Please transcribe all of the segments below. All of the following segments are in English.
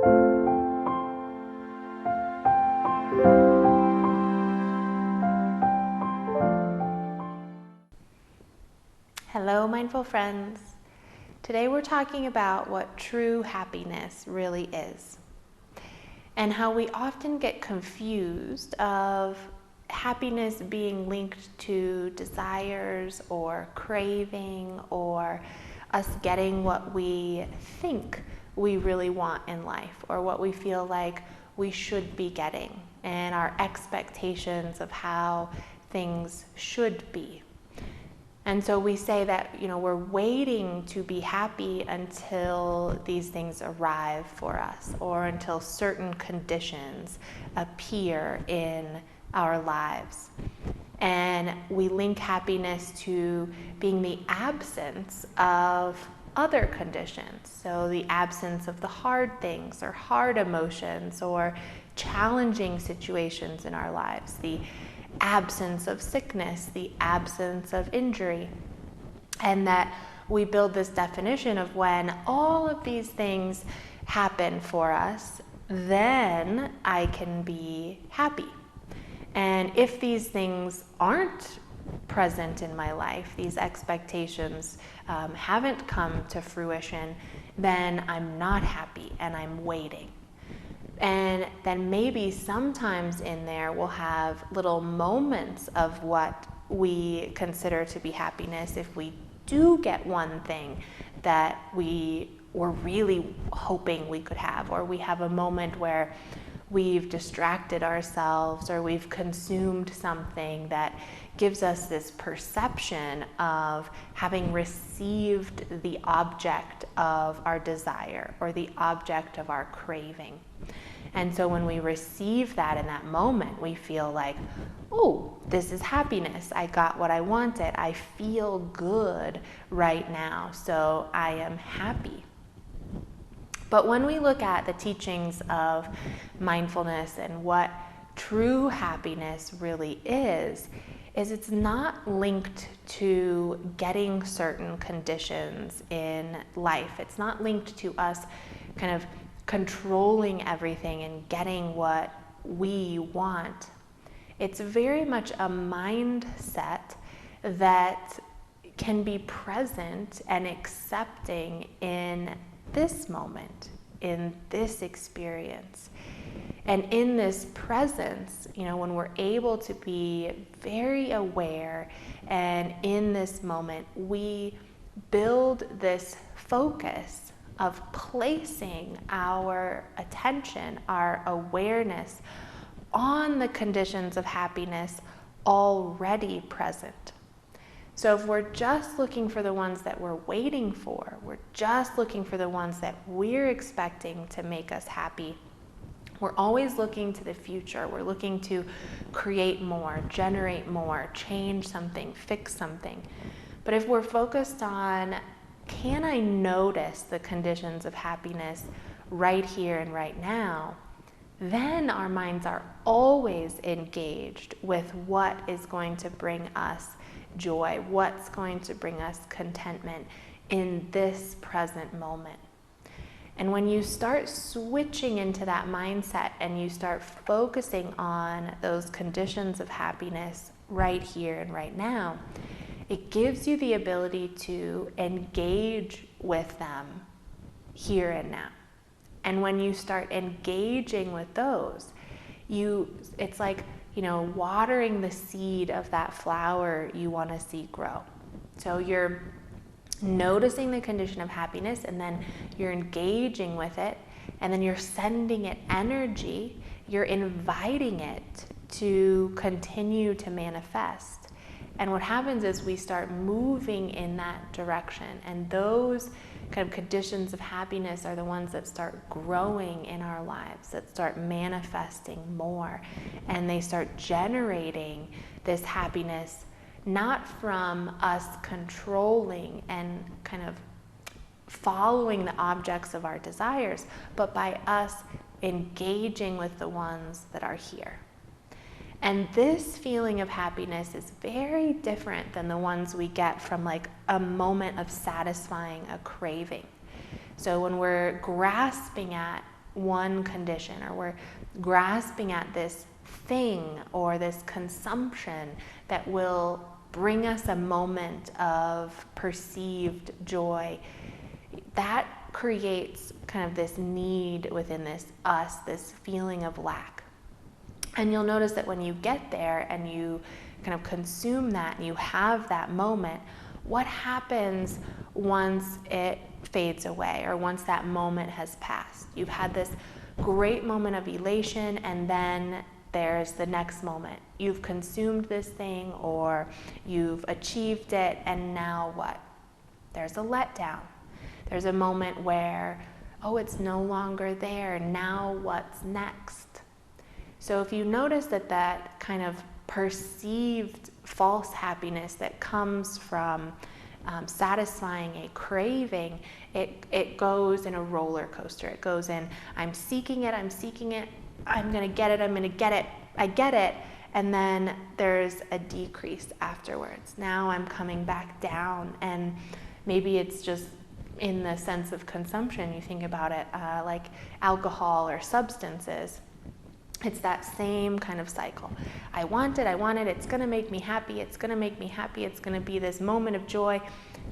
Hello, mindful friends. Today we're talking about what true happiness really is and how we often get confused of happiness being linked to desires or craving or us getting what we think we really want in life or what we feel like we should be getting and our expectations of how things should be. And so we say that, we're waiting to be happy until these things arrive for us or until certain conditions appear in our lives. And we link happiness to being the absence of other conditions. So the absence of the hard things or hard emotions or challenging situations in our lives, the absence of sickness, the absence of injury, and that we build this definition of when all of these things happen for us, then I can be happy. And if these things aren't present in my life, these expectations haven't come to fruition, then I'm not happy and I'm waiting. And then maybe sometimes in there we'll have little moments of what we consider to be happiness if we do get one thing that we were really hoping we could have, or we have a moment where we've distracted ourselves or we've consumed something that gives us this perception of having received the object of our desire or the object of our craving. And so when we receive that in that moment, we feel like, oh, this is happiness. I got what I wanted. I feel good right now, so I am happy. But when we look at the teachings of mindfulness and what true happiness really is it's not linked to getting certain conditions in life. It's not linked to us kind of controlling everything and getting what we want. It's very much a mindset that can be present and accepting in this moment, in this experience. And in this presence, when we're able to be very aware and in this moment, we build this focus of placing our attention, our awareness on the conditions of happiness already present. So if we're just looking for the ones that we're waiting for, we're just looking for the ones that we're expecting to make us happy, we're always looking to the future. We're looking to create more, generate more, change something, fix something. But if we're focused on, can I notice the conditions of happiness right here and right now, then our minds are always engaged with what is going to bring us joy, what's going to bring us contentment in this present moment. And when you start switching into that mindset and you start focusing on those conditions of happiness right here and right now, it gives you the ability to engage with them here and now. And when you start engaging with those, it's like, watering the seed of that flower you want to see grow. So you're noticing the condition of happiness, and then you're engaging with it, and then you're sending it energy, you're inviting it to continue to manifest. And what happens is we start moving in that direction, and those kind of conditions of happiness are the ones that start growing in our lives, that start manifesting more, and they start generating this happiness not from us controlling and kind of following the objects of our desires, but by us engaging with the ones that are here. And this feeling of happiness is very different than the ones we get from like a moment of satisfying a craving. So when we're grasping at one condition, or we're grasping at this thing or this consumption that will bring us a moment of perceived joy, that creates kind of this need within this feeling of lack. And you'll notice that when you get there and you kind of consume that and you have that moment, what happens once it fades away or once that moment has passed? You've had this great moment of elation, and then there's the next moment. You've consumed this thing or you've achieved it, and now what? There's a letdown. There's a moment where, oh, it's no longer there. Now what's next? So if you notice that kind of perceived false happiness that comes from satisfying a craving, it goes in a roller coaster. It goes in, I'm seeking it, I'm gonna get it, I get it, and then there's a decrease afterwards. Now I'm coming back down, and maybe it's just in the sense of consumption. You think about it like alcohol or substances. It's that same kind of cycle. I want it, it's gonna make me happy, it's gonna be this moment of joy.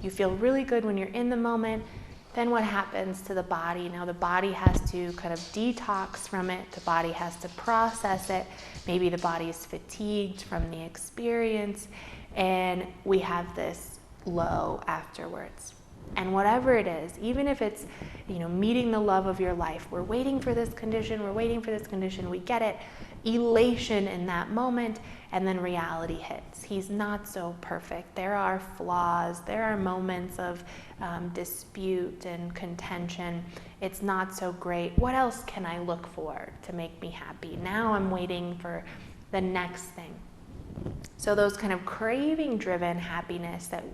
You feel really good when you're in the moment. Then what happens to the body? Now the body has to kind of detox from it, the body has to process it. Maybe the body is fatigued from the experience, and we have this low afterwards. And whatever it is, even if it's, meeting the love of your life, we're waiting for this condition, we get it, elation in that moment, and then reality hits. He's not so perfect. There are flaws, there are moments of dispute and contention. It's not so great. What else can I look for to make me happy? Now I'm waiting for the next thing. So those kind of craving-driven happiness that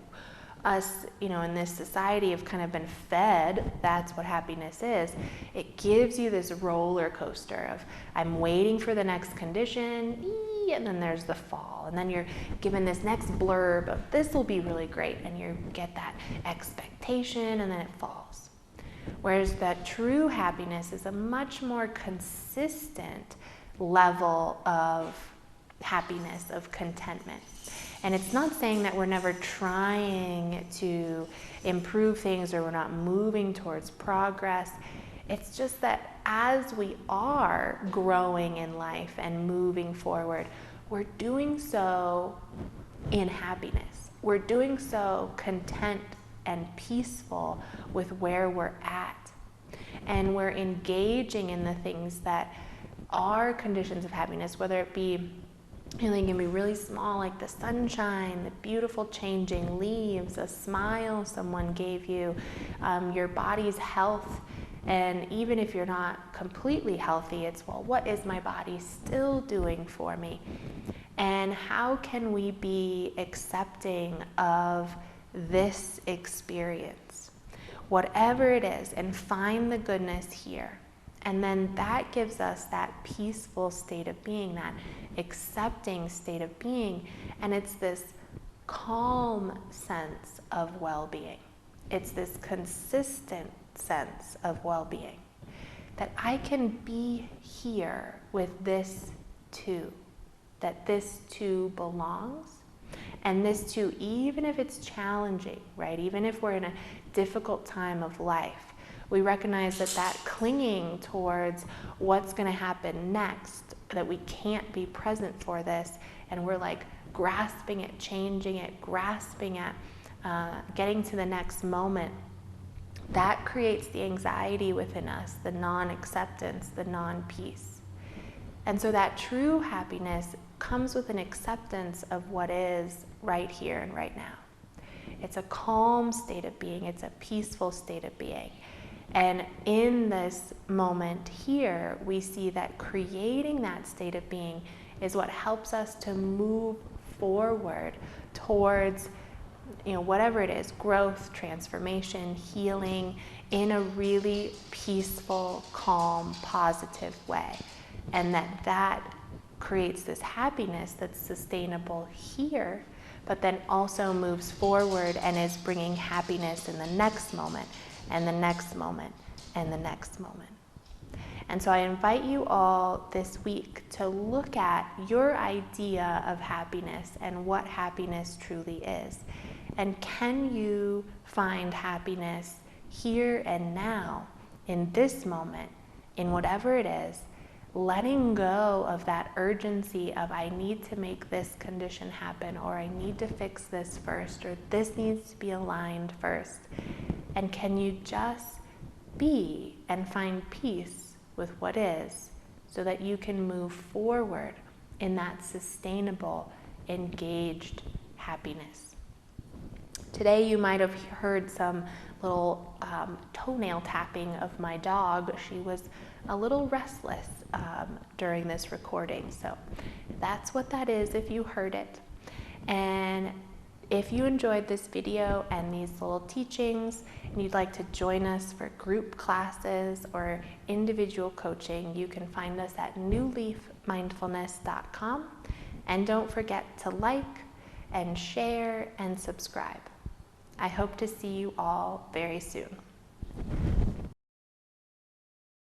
us, in this society have kind of been fed, that's what happiness is. It gives you this roller coaster of, I'm waiting for the next condition, and then there's the fall. And then you're given this next blurb of, this will be really great, and you get that expectation, and then it falls. Whereas that true happiness is a much more consistent level of happiness, of contentment. And it's not saying that we're never trying to improve things or we're not moving towards progress. It's just that as we are growing in life and moving forward, we're doing so in happiness. We're doing so content and peaceful with where we're at. And we're engaging in the things that are conditions of happiness, whether it be they can be really small, like the sunshine, the beautiful changing leaves, a smile someone gave you, your body's health. And even if you're not completely healthy, it's, well, what is my body still doing for me? And how can we be accepting of this experience, whatever it is, and find the goodness here? And then that gives us that peaceful state of being, that accepting state of being. And it's this calm sense of well-being. It's this consistent sense of well-being. That I can be here with this too. That this too belongs. And this too, even if it's challenging, right? Even if we're in a difficult time of life, we recognize that clinging towards what's going to happen next, that we can't be present for this, and we're like grasping at changing it, grasping at getting to the next moment, that creates the anxiety within us, the non-acceptance, the non-peace. And so that true happiness comes with an acceptance of what is right here and right now. It's a calm state of being, it's a peaceful state of being. And in this moment here, we see that creating that state of being is what helps us to move forward towards, whatever it is, growth, transformation, healing, in a really peaceful, calm, positive way. And that creates this happiness that's sustainable here, but then also moves forward and is bringing happiness in the next moment, and the next moment, and the next moment. And so I invite you all this week to look at your idea of happiness and what happiness truly is. And can you find happiness here and now, in this moment, in whatever it is, letting go of that urgency of I need to make this condition happen, or I need to fix this first, or this needs to be aligned first. And can you just be and find peace with what is, so that you can move forward in that sustainable, engaged happiness. Today you might have heard some little toenail tapping of my dog. She was a little restless during this recording, so that's what that is if you heard it. And if you enjoyed this video and these little teachings and you'd like to join us for group classes or individual coaching, you can find us at newleafmindfulness.com. And don't forget to like and share and subscribe. I hope to see you all very soon.